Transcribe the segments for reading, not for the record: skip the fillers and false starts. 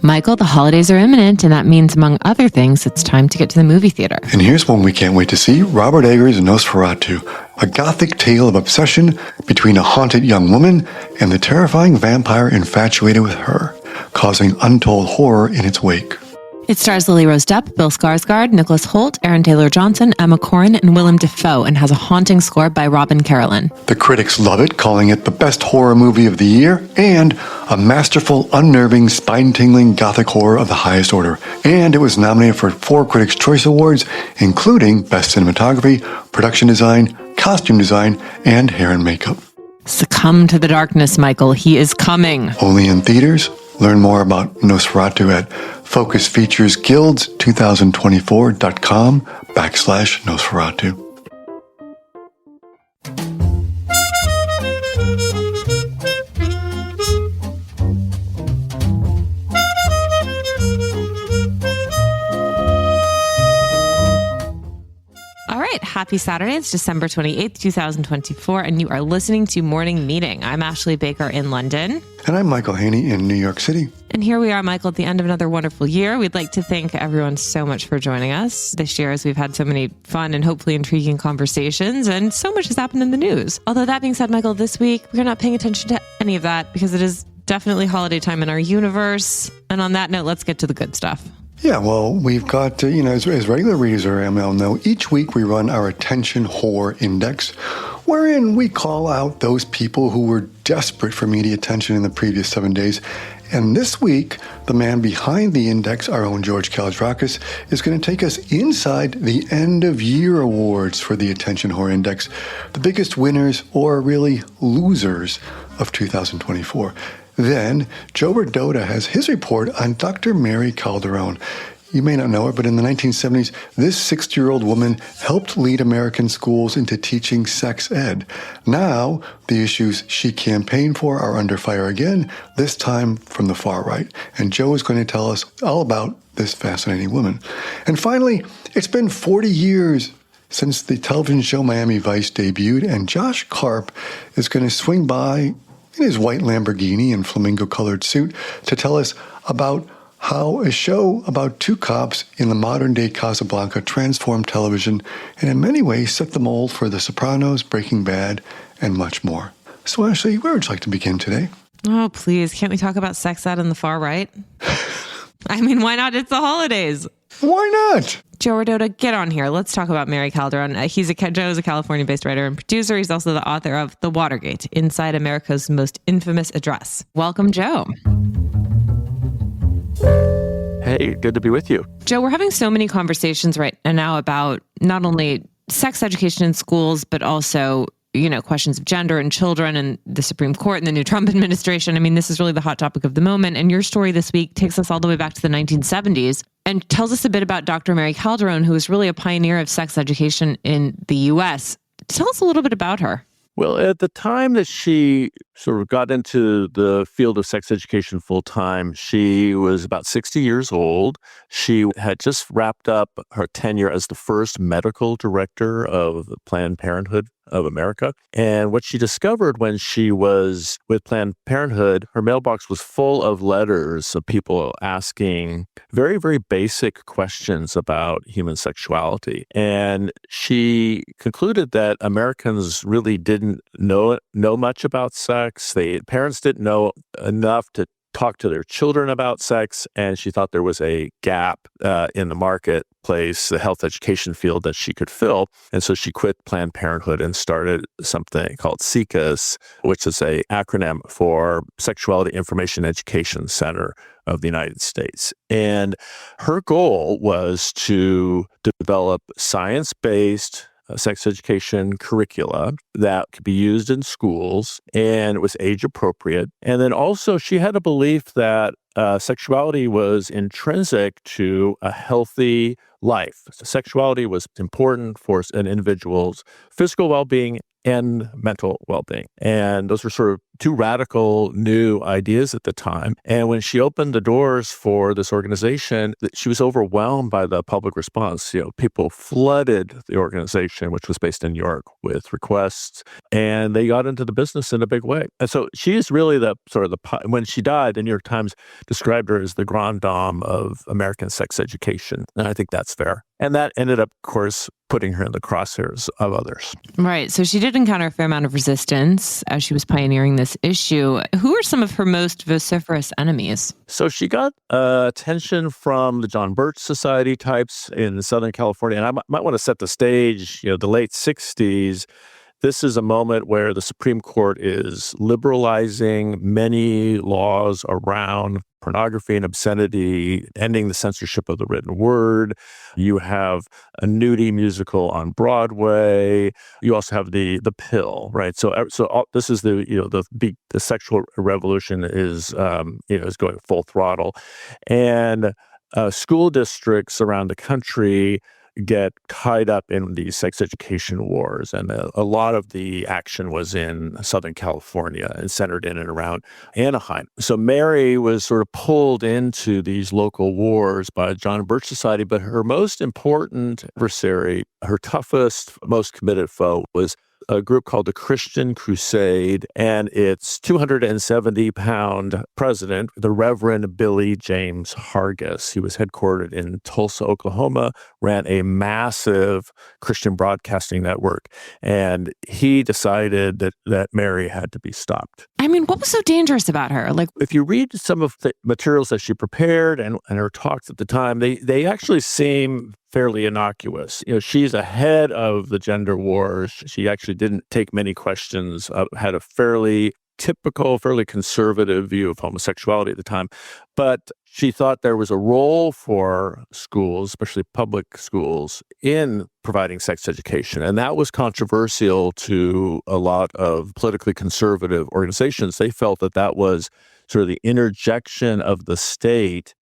Michael, the holidays are imminent, and that means, among other things, it's time to get to the movie theater. And here's one we can't wait to see, Robert Eggers' Nosferatu, a gothic tale of obsession between a haunted young woman and the terrifying vampire infatuated with her, causing untold horror in its wake. It stars Lily Rose Depp, Bill Skarsgård, Nicholas Hoult, Aaron Taylor-Johnson, Emma Corrin, and Willem Dafoe, and has a haunting score by Robin Carolyn. The critics love it, calling it the best horror movie of the year and a masterful, unnerving, spine-tingling gothic horror of the highest order. And it was nominated for 4 Critics' Choice Awards, including Best Cinematography, Production Design, Costume Design, and Hair and Makeup. Succumb to the darkness, Michael. He is coming. Only in theaters. Learn more about Nosferatu at focusfeaturesguilds2024.com/Nosferatu. All right, happy Saturday. It's December 28th, 2024, and you are listening to Morning Meeting. I'm Ashley Baker in London. And I'm Michael Haney in New York City. And here we are, Michael, at the end of another wonderful year. We'd like to thank everyone so much for joining us this year, as we've had so many fun and hopefully intriguing conversations, and so much has happened in the news. Although that being said, Michael, this week we're not paying attention to any of that because it is definitely holiday time in our universe. And on that note, let's get to the good stuff. Yeah, well, we've got, as regular readers of ML know, each week we run our Attention Horror Index, wherein we call out those people who were desperate for media attention in the previous 7 days. And this week, the man behind the index, our own George Kaloudrakis, is going to take us inside the end-of-year awards for the Attention Horror Index, the biggest winners, or really losers, of 2024. Then, Joe Rodota has his report on Dr. Mary Calderon. You may not know her, but in the 1970s, this 60-year-old woman helped lead American schools into teaching sex ed. Now, the issues she campaigned for are under fire again, this time from the far right. And Joe is going to tell us all about this fascinating woman. And finally, it's been 40 years since the television show Miami Vice debuted, and Josh Karp is going to swing by in his white Lamborghini and flamingo-colored suit to tell us about how a show about 2 cops in the modern-day Casablanca transformed television and in many ways set the mold for The Sopranos, Breaking Bad, and much more. So Ashley, where would you like to begin today? Oh, please. Can't we talk about sex ed on the far right? I mean, why not? It's the holidays. Why not? Joe Rodota, get on here. Let's talk about Mary Calderon. Joe's a California-based writer and producer. He's also the author of The Watergate, Inside America's Most Infamous Address. Welcome, Joe. Hey, good to be with you. Joe, we're having so many conversations right now about not only sex education in schools, but also, questions of gender and children and the Supreme Court and the new Trump administration. I mean, this is really the hot topic of the moment. And your story this week takes us all the way back to the 1970s and tells us a bit about Dr. Mary Calderon, who was really a pioneer of sex education in the U.S. Tell us a little bit about her. Well, at the time that she sort of got into the field of sex education full time, she was about 60 years old. She had just wrapped up her tenure as the first medical director of Planned Parenthood of America. And what she discovered when she was with Planned Parenthood, her mailbox was full of letters of people asking very, very basic questions about human sexuality. And she concluded that Americans really didn't know much about sex. Parents didn't know enough to talk to their children about sex, and she thought there was a gap in the marketplace, the health education field that she could fill. And so she quit Planned Parenthood and started something called SICAS, which is an acronym for Sexuality Information Education Center of the United States. And her goal was to develop science-based sex education curricula that could be used in schools, and it was age appropriate. And then also she had a belief that sexuality was intrinsic to a healthy life. Sexuality was important for an individual's physical well-being and mental well-being. And those are sort of two radical new ideas at the time. And when she opened the doors for this organization, she was overwhelmed by the public response. People flooded the organization, which was based in New York, with requests, and they got into the business in a big way. And so she is really when she died, the New York Times described her as the grande dame of American sex education. And I think that's fair. And that ended up, of course, putting her in the crosshairs of others. Right. So she did encounter a fair amount of resistance as she was pioneering this issue. Who are some of her most vociferous enemies? So she got attention from the John Birch Society types in Southern California. And I might want to set the stage, the late 60s. This is a moment where the Supreme Court is liberalizing many laws around pornography and obscenity, ending the censorship of the written word. You have a nudie musical on Broadway. You also have the pill, right? This is the sexual revolution is going full throttle, and school districts around the country get tied up in these sex education wars. And a lot of the action was in Southern California and centered in and around Anaheim. So Mary was sort of pulled into these local wars by John Birch Society, but her most important adversary, her toughest, most committed foe was a group called the Christian Crusade, and its 270-pound president, the Reverend Billy James Hargis. He was headquartered in Tulsa, Oklahoma, ran a massive Christian broadcasting network, and he decided that Mary had to be stopped. I mean, what was so dangerous about her? If you read some of the materials that she prepared and her talks at the time, they actually seem fairly innocuous. She's ahead of the gender wars. She actually didn't take many questions, had a fairly conservative view of homosexuality at the time. But she thought there was a role for schools, especially public schools, in providing sex education. And that was controversial to a lot of politically conservative organizations. They felt that was sort of the interjection of the state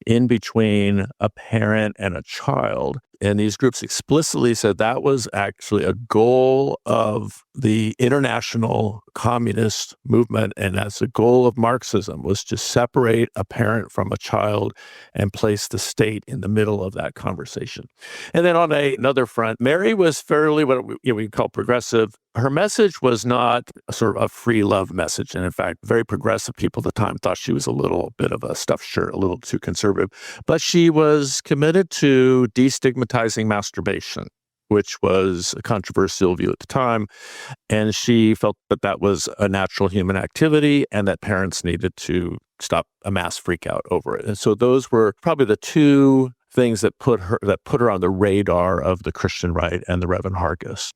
in between a parent and a child. And these groups explicitly said that was actually a goal of the international communist movement, and that's a goal of Marxism, was to separate a parent from a child and place the state in the middle of that conversation. And then on another front, Mary was fairly what we call progressive. Her message was not a sort of a free love message. And in fact, very progressive people at the time thought she was a little bit of a stuffed shirt, a little too conservative. But she was committed to destigmatizing masturbation, which was a controversial view at the time. And she felt that was a natural human activity and that parents needed to stop a mass freak out over it. And so those were probably the two things that put her on the radar of the Christian right and the Reverend Hargis.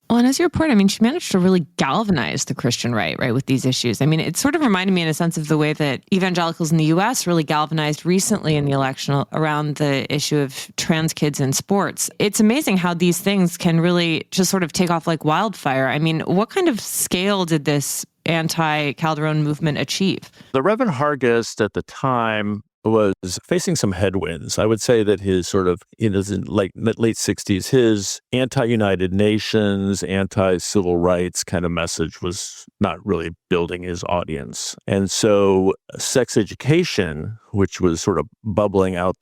Well, and as you report, I mean, she managed to really galvanize the Christian right, with these issues. I mean, it sort of reminded me in a sense of the way that evangelicals in the U.S. really galvanized recently in the election around the issue of trans kids in sports. It's amazing how these things can really just sort of take off like wildfire. I mean, what kind of scale did this anti-Calderon movement achieve? The Reverend Hargis at the time was facing some headwinds. I would say that his sort of, in late 60s, his anti-United Nations, anti-civil rights kind of message was not really building his audience. And so sex education, which was sort of bubbling out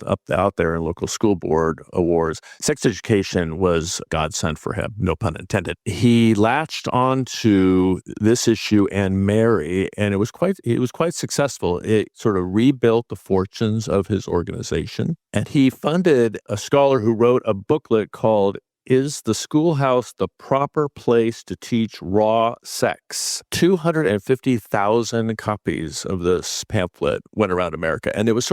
there in local school board awards, sex education was godsend for him, no pun intended. He latched onto this issue and Mary, and it was quite successful. It sort of rebuilt the fortunes of his organization. And he funded a scholar who wrote a booklet called Is the Schoolhouse the Proper Place to Teach Raw Sex? 250,000 copies of this pamphlet went around America. And it was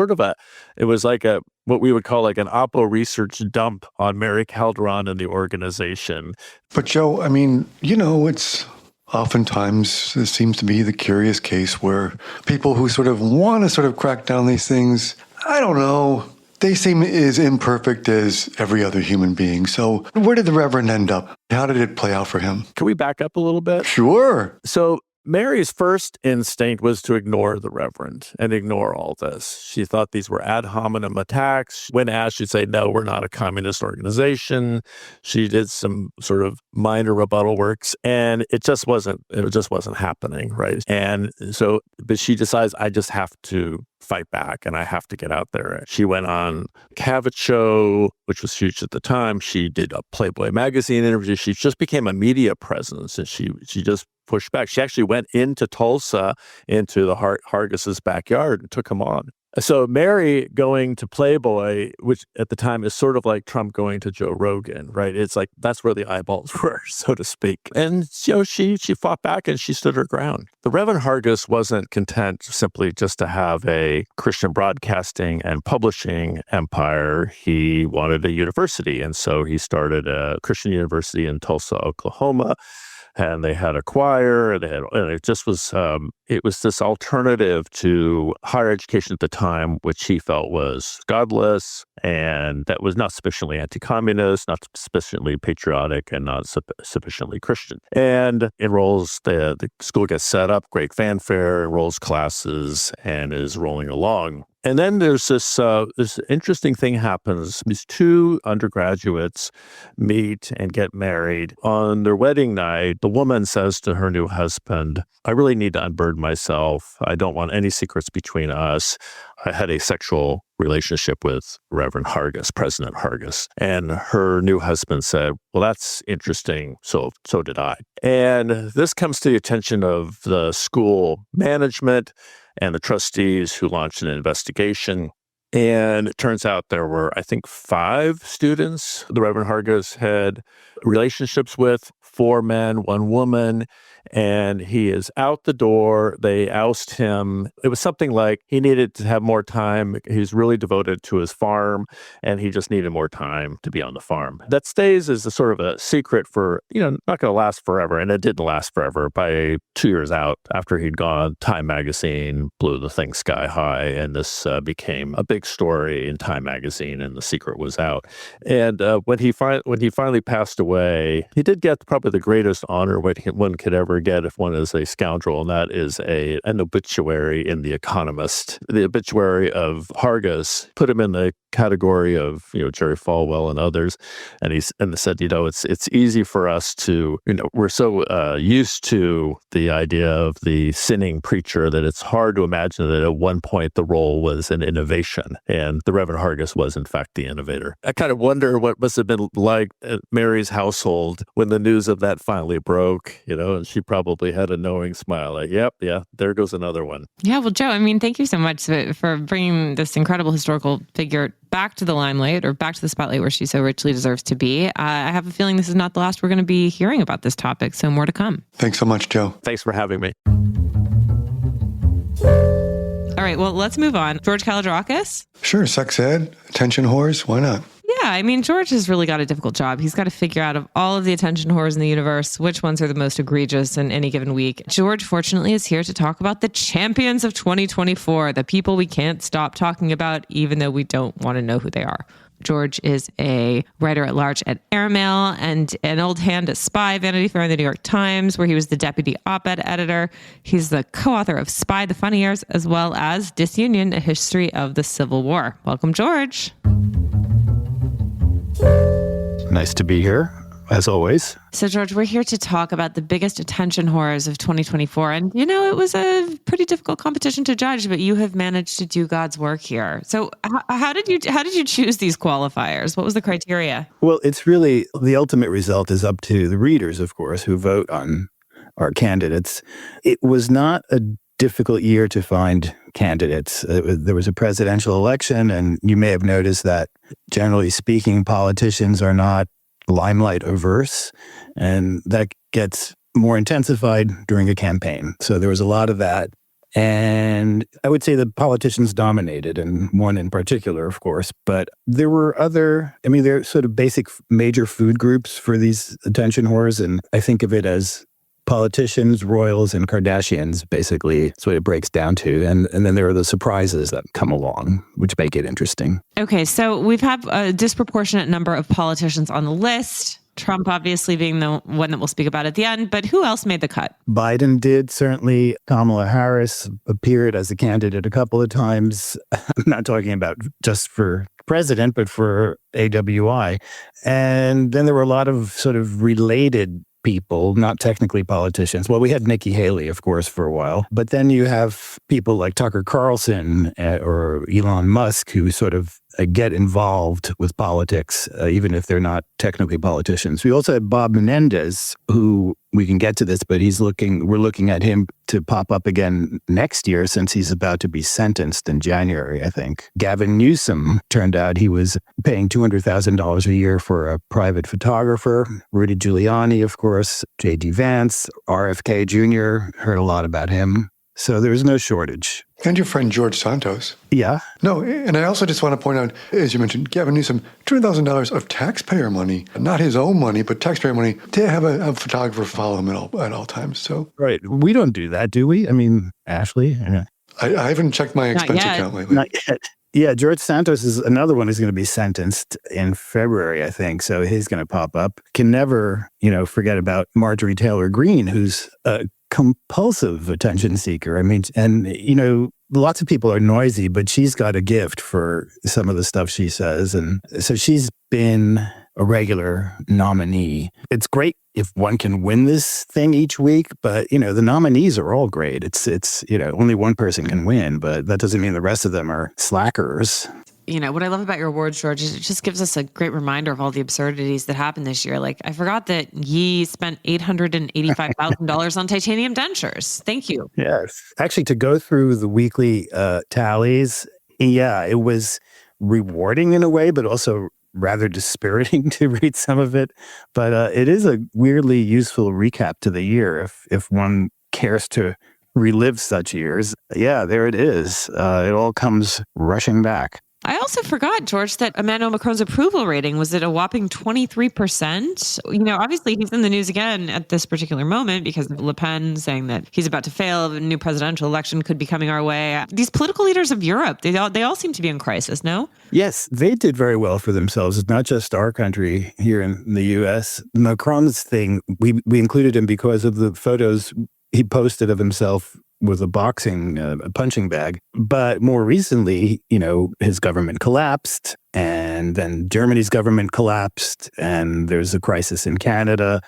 like what we would call like an Oppo research dump on Mary Calderon and the organization. But Joe, I mean, it's oftentimes it seems to be the curious case where people who sort of want to sort of crack down these things, I don't know, they seem as imperfect as every other human being. So where did the Reverend end up? How did it play out for him? Can we back up a little bit? Sure. So Mary's first instinct was to ignore the Reverend and ignore all this. She thought these were ad hominem attacks. When asked, she'd say, no, we're not a communist organization. She did some sort of minor rebuttal works, and it just wasn't happening, right? And so, but she decides, I just have to fight back and I have to get out there. She went on Cavett Show, which was huge at the time. She did a Playboy magazine interview. She just became a media presence, and she just pushed back. She actually went into Tulsa, into the Hargis's backyard, and took him on. So Mary going to Playboy, which at the time is sort of like Trump going to Joe Rogan, right? It's like that's where the eyeballs were, so to speak. And she fought back and she stood her ground. The Reverend Hargis wasn't content simply just to have a Christian broadcasting and publishing empire. He wanted a university, and so he started a Christian university in Tulsa, Oklahoma. And they had a choir, and it just was, it was this alternative to higher education at the time, which he felt was godless, and that was not sufficiently anti-communist, not sufficiently patriotic, and not sufficiently Christian. And enrolls, the school gets set up, great fanfare, enrolls classes, and is rolling along. And then there's this interesting thing happens. These two undergraduates meet and get married. On their wedding night, the woman says to her new husband, I really need to unburden myself. I don't want any secrets between us. I had a sexual relationship with Reverend Hargis, President Hargis. And her new husband said, well, that's interesting. So did I. And this comes to the attention of the school management and the trustees, who launched an investigation. And it turns out there were, I think, 5 students the Reverend Hargis had relationships with, 4 men, 1 woman, and he is out the door. They oust him. It was something like he needed to have more time. He's really devoted to his farm, and he just needed more time to be on the farm. That stays as a sort of a secret for, not going to last forever, and it didn't last forever. By 2 years out, after he'd gone, Time magazine blew the thing sky high, and this became a big story in Time magazine, and the secret was out. And when he finally passed away, he did get probably the greatest honor one could ever get if one is a scoundrel, and that is an obituary in The Economist. The obituary of Hargis put him in the category of Jerry Falwell and others, and they said it's easy for us to we're so used to the idea of the sinning preacher that it's hard to imagine that at one point the role was an innovation, and the Reverend Hargis was in fact the innovator. I kind of wonder what must have been like at Mary's household when the news of that finally broke, and she probably had a knowing smile like, yeah, there goes another one. Yeah, well, Joe, thank you so much for bringing this incredible historical figure back to the limelight, or back to the spotlight where she so richly deserves to be. I have a feeling this is not the last we're going to be hearing about this topic, so more to come. Thanks so much, Joe. Thanks for having me. All right, well, let's move on. George Kalogerakis? Sure, sex ed, attention whores, why not? Yeah, George has really got a difficult job. He's got to figure out of all of the attention whores in the universe, which ones are the most egregious in any given week. George, fortunately, is here to talk about the champions of 2024, the people we can't stop talking about, even though we don't want to know who they are. George is a writer at large at Airmail and an old hand at Spy, Vanity Fair, and the New York Times, where he was the deputy op-ed editor. He's the co-author of Spy, The Funny Years, as well as Disunion, A History of the Civil War. Welcome, George. Nice to be here, as always. So, George, we're here to talk about the biggest attention whores of 2024. And, it was a pretty difficult competition to judge, but you have managed to do God's work here. So how did you choose these qualifiers? What was the criteria? Well, it's really, the ultimate result is up to the readers, of course, who vote on our candidates. It was not a difficult year to find candidates. There was a presidential election, and you may have noticed that, generally speaking, politicians are not limelight averse, and that gets more intensified during a campaign. So there was a lot of that. And I would say the politicians dominated, and one in particular, of course. But there were there are sort of basic major food groups for these attention whores, and I think of it as politicians, royals, and Kardashians, basically. That's what it breaks down to. And then there are the surprises that come along, which make it interesting. Okay, so we've had a disproportionate number of politicians on the list. Trump obviously being the one that we'll speak about at the end, but who else made the cut? Biden did, certainly. Kamala Harris appeared as a candidate a couple of times. I'm not talking about just for president, but for AWI. And then there were a lot of sort of related people, not technically politicians. Well, we had Nikki Haley, of course, for a while. But then you have people like Tucker Carlson or Elon Musk who sort of get involved with politics, even if they're not technically politicians. We also had Bob Menendez, who we can get to this, but we're looking at him to pop up again next year since he's about to be sentenced in January, I think. Gavin Newsom, turned out he was paying $200,000 a year for a private photographer. Rudy Giuliani, of course, J.D. Vance, RFK Jr., heard a lot about him. So there's no shortage. And your friend George Santos. Yeah. No, and I also just want to point out, as you mentioned, Gavin Newsom, $200,000 of taxpayer money, not his own money, but taxpayer money, to have a photographer follow him at all times. So right. We don't do that, do we? I mean, Ashley? Yeah. I haven't checked my expense account lately. Not yet. Yeah, George Santos is another one who's going to be sentenced in February, I think. So he's going to pop up. Can never, forget about Marjorie Taylor Greene, who's a compulsive attention seeker. I mean, and, lots of people are noisy, but she's got a gift for some of the stuff she says. And so she's been a regular nominee. It's great if one can win this thing each week, but, the nominees are all great. It's only one person can win, but that doesn't mean the rest of them are slackers. What I love about your awards, George, is it just gives us a great reminder of all the absurdities that happened this year. Like, I forgot that Yi spent $885,000 on titanium dentures. Thank you. Yes. Actually, to go through the weekly tallies, it was rewarding in a way, but also rather dispiriting to read some of it. But it is a weirdly useful recap to the year if one cares to relive such years. Yeah, there it is. It all comes rushing back. I also forgot, George, that Emmanuel Macron's approval rating was at a whopping 23%. Obviously he's in the news again at this particular moment because of Le Pen saying that he's about to fail. A new presidential election could be coming our way. These political leaders of Europe, they all seem to be in crisis, no? Yes, they did very well for themselves. It's not just our country here in the U.S. Macron's thing, we included him because of the photos he posted of himself with a punching bag. But more recently, his government collapsed, and then Germany's government collapsed, and there's a crisis in Canada.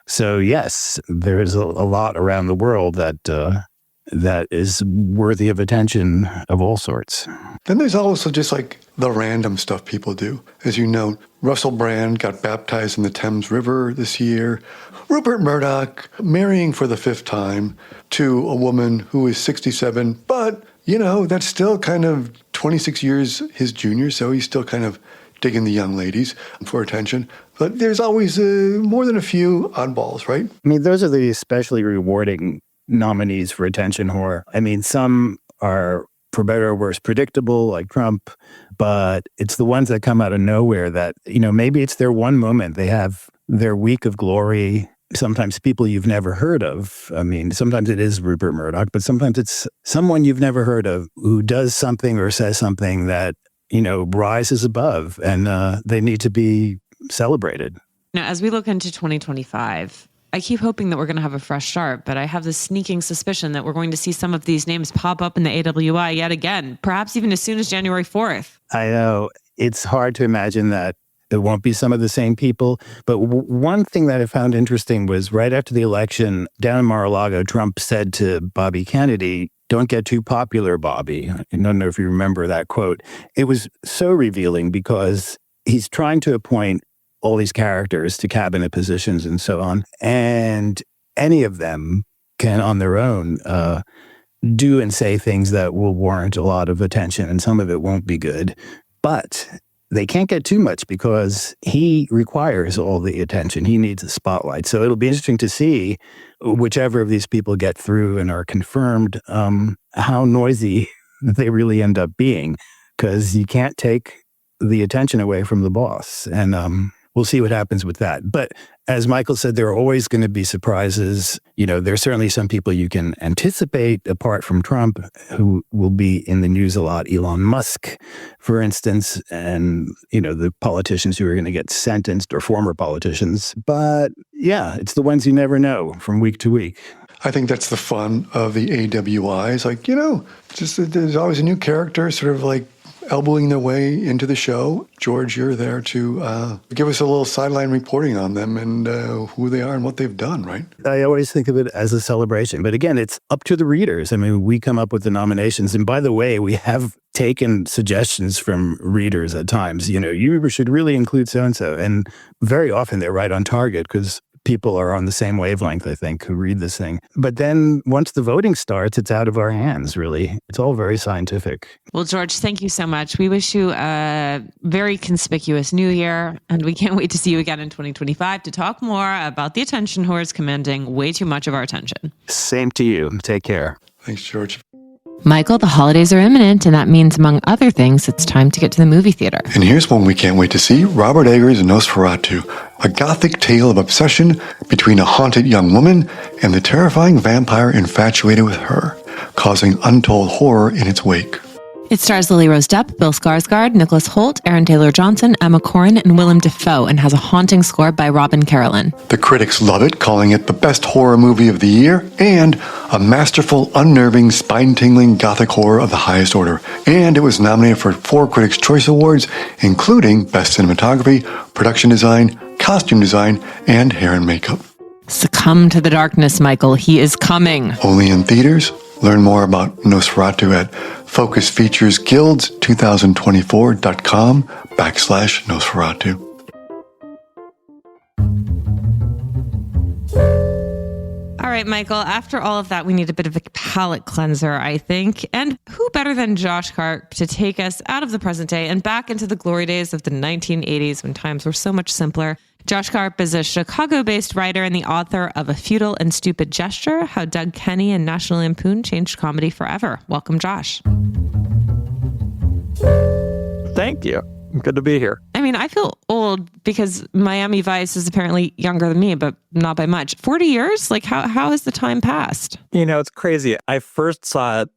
So yes, there is a lot around the world that is worthy of attention of all sorts. Then there's also just like the random stuff people do. As you know, Russell Brand got baptized in the Thames River this year. Rupert Murdoch marrying for the 5th time to a woman who is 67, but, that's still kind of 26 years his junior, so he's still kind of digging the young ladies for attention. But there's always more than a few oddballs, right? I mean, those are the especially rewarding nominees for attention whore. I mean, some are, for better or worse, predictable, like Trump, but it's the ones that come out of nowhere that, maybe it's their one moment. They have their week of glory. Sometimes people you've never heard of. I mean, sometimes it is Rupert Murdoch, but sometimes it's someone you've never heard of who does something or says something that, rises above, and they need to be celebrated. Now, as we look into 2025, I keep hoping that we're going to have a fresh start, but I have this sneaking suspicion that we're going to see some of these names pop up in the AWI yet again, perhaps even as soon as January 4th. I know. It's hard to imagine that it won't be some of the same people. But one thing that I found interesting was right after the election, down in Mar-a-Lago, Trump said to Bobby Kennedy, "Don't get too popular, Bobby." I don't know if you remember that quote. It was so revealing because he's trying to appoint all these characters to cabinet positions and so on. And any of them can, on their own, do and say things that will warrant a lot of attention, and some of it won't be good. But they can't get too much because he requires all the attention. He needs a spotlight. So it'll be interesting to see whichever of these people get through and are confirmed, how noisy they really end up being, because you can't take the attention away from the boss. And we'll see what happens with that. But as Michael said, there are always going to be surprises. There's certainly some people you can anticipate apart from Trump who will be in the news a lot. Elon Musk, for instance, and, the politicians who are going to get sentenced or former politicians. But yeah, it's the ones you never know from week to week. I think that's the fun of the AWIs. Just there's always a new character sort of like elbowing their way into the show. George, you're there to give us a little sideline reporting on them and who they are and what they've done, right? I always think of it as a celebration. But again, it's up to the readers. I mean, we come up with the nominations. And by the way, we have taken suggestions from readers at times. You should really include so-and-so. And very often they're right on target because people are on the same wavelength, I think, who read this thing. But then once the voting starts, it's out of our hands, really. It's all very scientific. Well, George, thank you so much. We wish you a very conspicuous new year, and we can't wait to see you again in 2025 to talk more about the attention whores commanding way too much of our attention. Same to you. Take care. Thanks, George. Michael, the holidays are imminent, and that means, among other things, it's time to get to the movie theater. And here's one we can't wait to see, Robert Eggers' Nosferatu, a gothic tale of obsession between a haunted young woman and the terrifying vampire infatuated with her, causing untold horror in its wake. It stars Lily Rose Depp, Bill Skarsgård, Nicholas Hoult, Aaron Taylor-Johnson, Emma Corrin, and Willem Dafoe, and has a haunting score by Robin Carolyn. The critics love it, calling it the best horror movie of the year and a masterful, unnerving, spine-tingling gothic horror of the highest order. And it was nominated for 4 Critics' Choice Awards, including Best Cinematography, Production Design, Costume Design, and Hair and Makeup. Succumb to the darkness, Michael. He is coming. Only in theaters. Learn more about Nosferatu at FocusFeaturesGuilds2024.com/Nosferatu. All right, Michael, after all of that, we need a bit of a palate cleanser, I think. And who better than Josh Karp to take us out of the present day and back into the glory days of the 1980s when times were so much simpler? Josh Karp is a Chicago-based writer and the author of A Futile and Stupid Gesture, How Doug Kenny and National Lampoon Changed Comedy Forever. Welcome, Josh. Thank you. Good to be here. I mean, I feel old because Miami Vice is apparently younger than me, but not by much. 40 years? Like, how has the time passed? It's crazy. I first saw it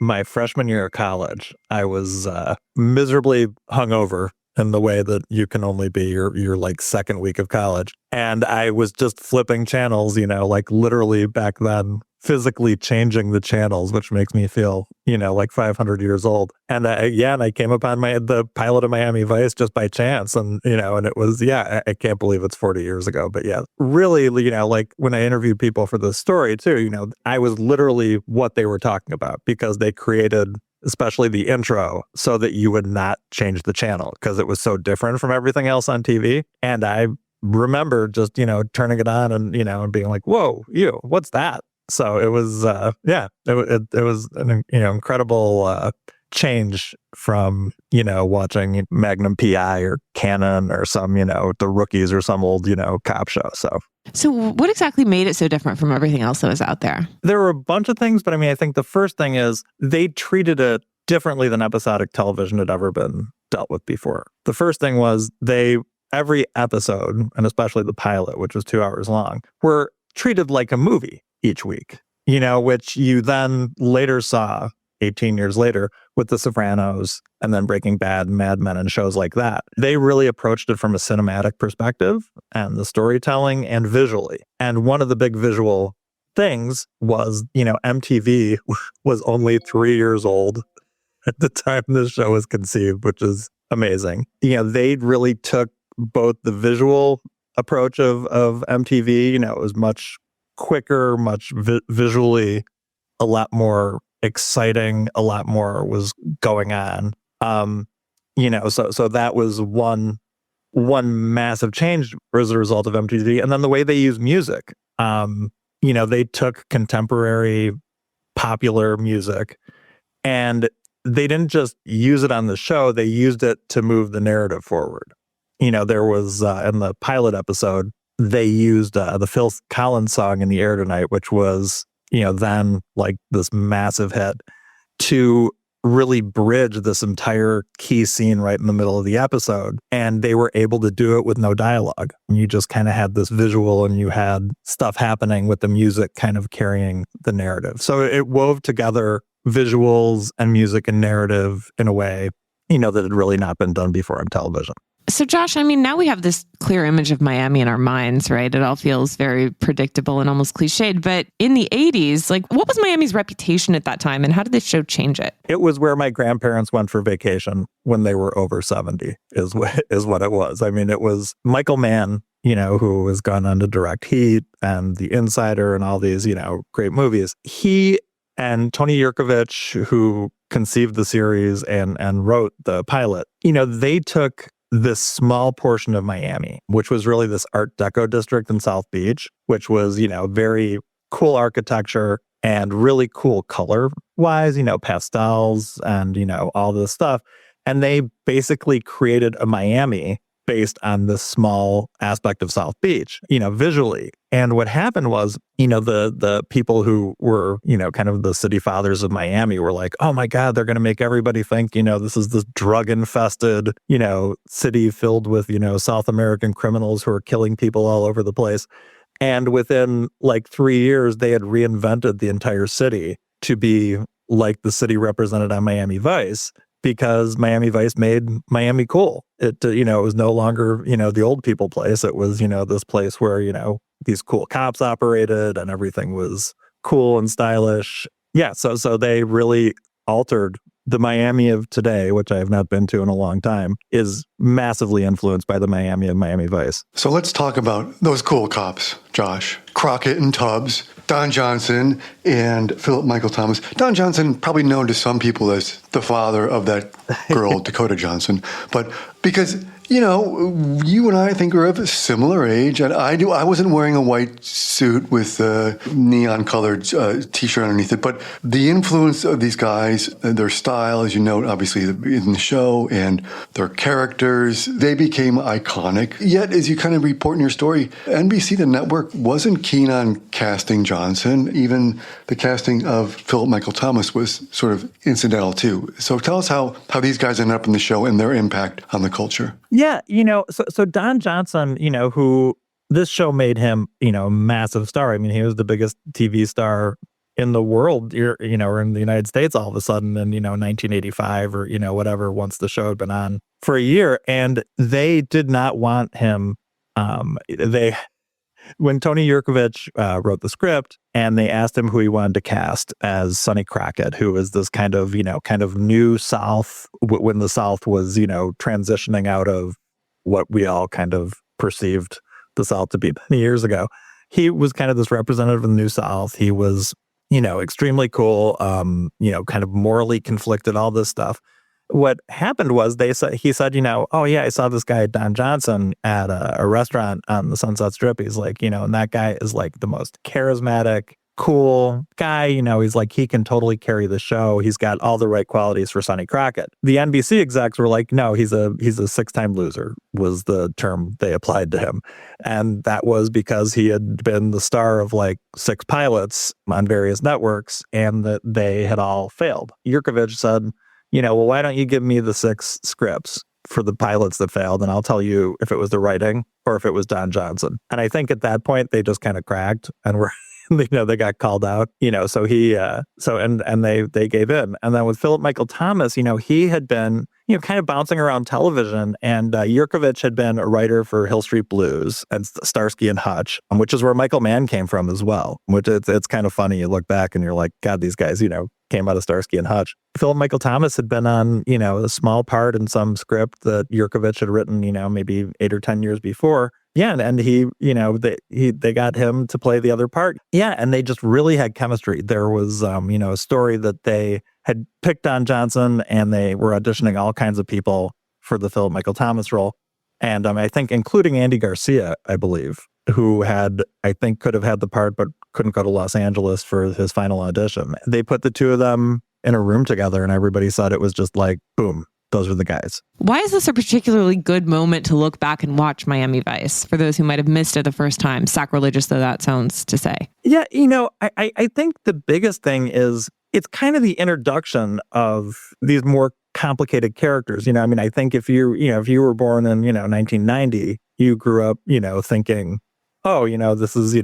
my freshman year of college. I was miserably hungover in the way that you can only be your like second week of college. And I was just flipping channels, like literally back then, physically changing the channels, which makes me feel, like 500 years old. And and I came upon the pilot of Miami Vice just by chance. And, and it was, I can't believe it's 40 years ago. But yeah, really, like when I interviewed people for this story too, I was literally what they were talking about because they created especially the intro, so that you would not change the channel because it was so different from everything else on TV. And I remember just, turning it on and, and being like, whoa, what's that? So it was, it was an, incredible change from, watching Magnum PI or Canon or some, The Rookies or some old, cop show. So what exactly made it so different from everything else that was out there? There were a bunch of things, but I think the first thing is they treated it differently than episodic television had ever been dealt with before. The first thing was every episode, and especially the pilot, which was 2 hours long, were treated like a movie each week, which you then later saw 18 years later with The Sopranos and then Breaking Bad, Mad Men, and shows like that. They really approached it from a cinematic perspective and the storytelling and visually. And one of the big visual things was, MTV was only 3 years old at the time this show was conceived, which is amazing. They really took both the visual approach of MTV, it was much quicker, much visually a lot more exciting, a lot more was going on. So that was one massive change as a result of MTV. And then the way they use music, they took contemporary popular music and they didn't just use it on the show, they used it to move the narrative forward. There was in the pilot episode, they used the Phil Collins song In the Air Tonight, which was, then like this massive hit, to really bridge this entire key scene right in the middle of the episode. And they were able to do it with no dialogue. You just kind of had this visual and you had stuff happening with the music kind of carrying the narrative. So it wove together visuals and music and narrative in a way, that had really not been done before on television. So Josh, I mean, now we have this clear image of Miami in our minds, right? It all feels very predictable and almost cliched. But in the 80s, what was Miami's reputation at that time, and how did the show change it? It was where my grandparents went for vacation when they were over 70, is what it was. I mean, it was Michael Mann, who has gone on to direct Heat and The Insider and all these, great movies. He and Tony Yurkovich, who conceived the series and wrote the pilot, they took this small portion of Miami, which was really this Art Deco district in South Beach, which was, very cool architecture and really cool color-wise, pastels and, all this stuff. And they basically created a Miami based on this small aspect of South Beach, visually. And what happened was, the people who were, kind of the city fathers of Miami were like, oh my God, they're going to make everybody think, this is this drug-infested, city filled with, South American criminals who are killing people all over the place. And within 3 years, they had reinvented the entire city to be like the city represented on Miami Vice, because Miami Vice made Miami cool. It, it was no longer, the old people place. It was, this place where, these cool cops operated and everything was cool and stylish. Yeah, so they really altered the Miami of today, which I have not been to in a long time, is massively influenced by the Miami of Miami Vice. So let's talk about those cool cops, Josh. Crockett and Tubbs, Don Johnson and Philip Michael Thomas. Don Johnson, probably known to some people as the father of that girl, Dakota Johnson. But because, you and I think are of a similar age. And I wasn't wearing a white suit with a neon-colored T-shirt underneath it. But the influence of these guys, their style, as you note, obviously in the show, and their characters, they became iconic. Yet, as you kind of report in your story, NBC, the network, wasn't keen on casting Johnson. Even the casting of Philip Michael Thomas was sort of incidental, too. So tell us how these guys ended up in the show and their impact on the culture. Yeah, so Don Johnson, who this show made him, a massive star. I mean, he was the biggest TV star in the world, or in the United States all of a sudden in, 1985 or, whatever, once the show had been on for a year. And they did not want him. When Tony Yurkovich wrote the script and they asked him who he wanted to cast as Sonny Crockett, who was this kind of new South, when the South was, transitioning out of what we all kind of perceived the South to be many years ago. He was kind of this representative of the New South. He was, extremely cool, kind of morally conflicted, all this stuff. What happened was he said, oh yeah, I saw this guy, Don Johnson, at a restaurant on the Sunset Strip. He's like, and that guy is like the most charismatic, cool guy. He's like, he can totally carry the show. He's got all the right qualities for Sonny Crockett. The NBC execs were like, no, he's a 6-time loser, was the term they applied to him. And that was because he had been the star of 6 pilots on various networks and that they had all failed. Yurkovich said, well, why don't you give me the 6 scripts for the pilots that failed, and I'll tell you if it was the writing or if it was Don Johnson. And I think at that point they just kind of cracked and were, they got called out. So he, and they gave in. And then with Philip Michael Thomas, he had been, kind of bouncing around television, and Yurkovich had been a writer for Hill Street Blues and Starsky and Hutch, which is where Michael Mann came from as well. Which it's kind of funny. You look back and you're like, God, these guys, came out of Starsky and Hutch. Philip Michael Thomas had been on, a small part in some script that Yurkovich had written, maybe 8 or 10 years before. Yeah, and he, they got him to play the other part. Yeah, and they just really had chemistry. There was, a story that they had picked on Johnson, and they were auditioning all kinds of people for the Philip Michael Thomas role. And I think including Andy Garcia, I believe, who could have had the part, but couldn't go to Los Angeles for his final audition. They put the two of them in a room together, and everybody said it was just like, boom, those are the guys. Why is this a particularly good moment to look back and watch Miami Vice for those who might have missed it the first time, sacrilegious though that sounds to say? Yeah, I think the biggest thing is it's kind of the introduction of these more complicated characters. You know, I mean, I think if you were born in, 1990, you grew up, thinking, oh, this is,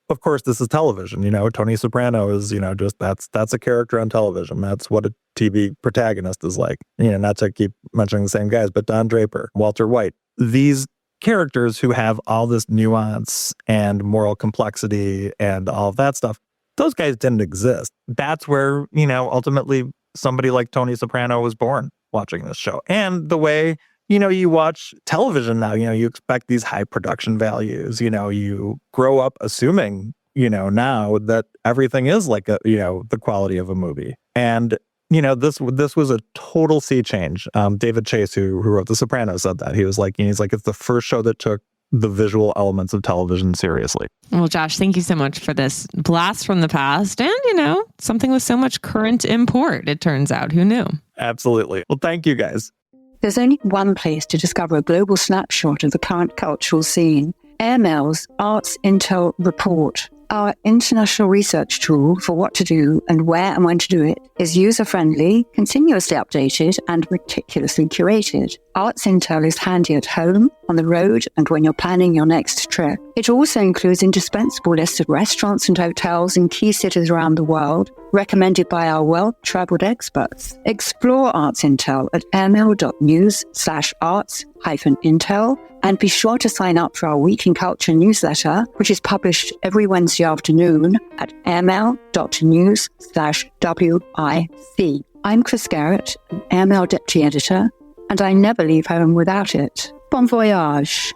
of course, this is television. Tony Soprano is, just that's a character on television. That's what a TV protagonist is like. Not to keep mentioning the same guys, but Don Draper, Walter White, these characters who have all this nuance and moral complexity and all of that stuff, those guys didn't exist. That's where, ultimately somebody like Tony Soprano was born watching this show. And the way, you watch television now, you expect these high production values, you grow up assuming, now that everything is like the quality of a movie. And, this was a total sea change. David Chase, who wrote The Sopranos, said that. He was like, it's the first show that took the visual elements of television seriously. Well, Josh, thank you so much for this blast from the past and, something with so much current import, it turns out. Who knew? Absolutely. Well, thank you guys. There's only one place to discover a global snapshot of the current cultural scene. Airmail's Arts Intel Report. Our international research tool for what to do and where and when to do it is user-friendly, continuously updated, and meticulously curated. Arts Intel is handy at home, on the road, and when you're planning your next trip. It also includes indispensable lists of restaurants and hotels in key cities around the world, recommended by our well-traveled experts. Explore Arts Intel at airmail.news/arts-intel, and be sure to sign up for our Week in Culture newsletter, which is published every Wednesday afternoon at airmail.news/WIC. I'm Chris Garrett, an Airmail Deputy Editor, and I never leave home without it. Bon voyage.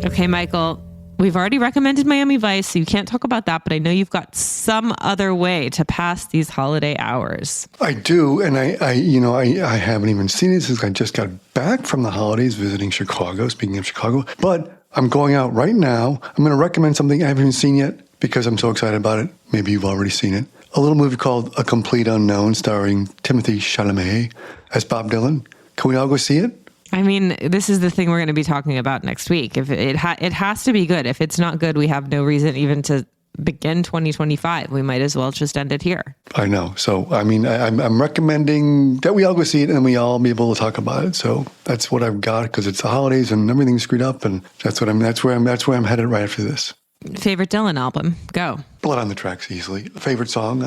Okay, Michael, we've already recommended Miami Vice, so you can't talk about that, but I know you've got some other way to pass these holiday hours. I do, and I haven't even seen it since I just got back from the holidays visiting Chicago, speaking of Chicago, but I'm going out right now. I'm going to recommend something I haven't even seen yet because I'm so excited about it. Maybe you've already seen it. A little movie called A Complete Unknown starring Timothée Chalamet as Bob Dylan. Can we all go see it? I mean, this is the thing we're going to be talking about next week. If it has to be good. If it's not good, we have no reason even to begin 2025. We might as well just end it here. I know. So, I mean, I'm recommending that we all go see it and we all be able to talk about it. So that's what I've got because it's the holidays and everything's screwed up, and that's where I'm headed right after this. Favorite Dylan album? Go. Blood on the Tracks, easily. Favorite song?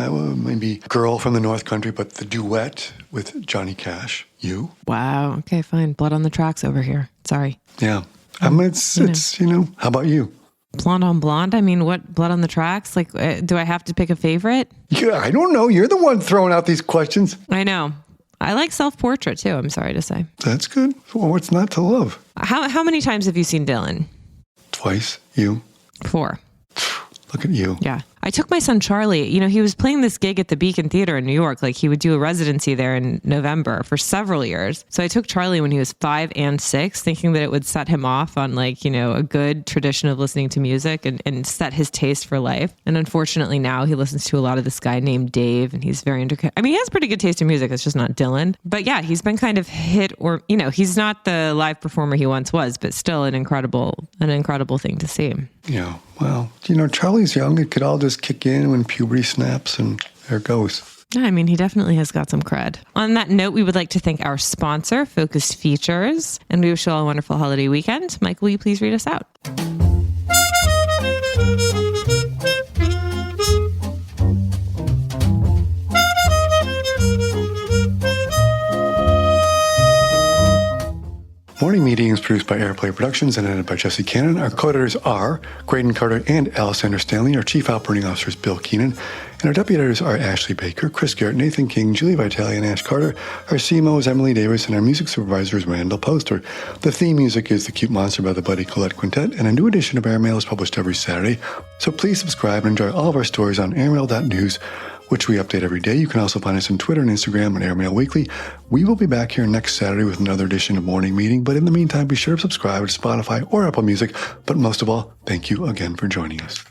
Maybe Girl from the North Country, but the duet with Johnny Cash. You? Wow. Okay, fine. Blood on the Tracks over here. Sorry. Yeah. It's how about you? Blonde on Blonde? I mean, what? Blood on the Tracks? Like, do I have to pick a favorite? Yeah, I don't know. You're the one throwing out these questions. I know. I like Self-Portrait, too, I'm sorry to say. That's good. Well, what's not to love? How many times have you seen Dylan? Twice. You? 4. Look at you. Yeah. I took my son Charlie. He was playing this gig at the Beacon Theater in New York. Like, he would do a residency there in November for several years. So I took Charlie when he was 5 and 6, thinking that it would set him off on a good tradition of listening to music and set his taste for life. And unfortunately now he listens to a lot of this guy named Dave, and he's very he has pretty good taste in music. It's just not Dylan. But yeah, he's been kind of hit, or, he's not the live performer he once was, but still an incredible thing to see. Yeah. Well, Charlie's young. It could all just kick in when puberty snaps, and there it goes. Yeah, I mean, he definitely has got some cred. On that note, we would like to thank our sponsor, Focused Features, and we wish you all a wonderful holiday weekend. Mike, will you please read us out? Morning Meeting is produced by Airplay Productions and edited by Jesse Cannon. Our co-editors are Graydon Carter and Alexander Stanley. Our chief operating officer is Bill Keenan. And our deputy editors are Ashley Baker, Chris Garrett, Nathan King, Julie Vitale, and Ash Carter. Our CMO is Emily Davis, and our music supervisor is Randall Poster. The theme music is The Cute Monster by the Buddy Collette Quintet, and a new edition of Airmail is published every Saturday. So please subscribe and enjoy all of our stories on airmail.news, which we update every day. You can also find us on Twitter and Instagram at Airmail Weekly. We will be back here next Saturday with another edition of Morning Meeting, but in the meantime, be sure to subscribe to Spotify or Apple Music. But most of all, thank you again for joining us.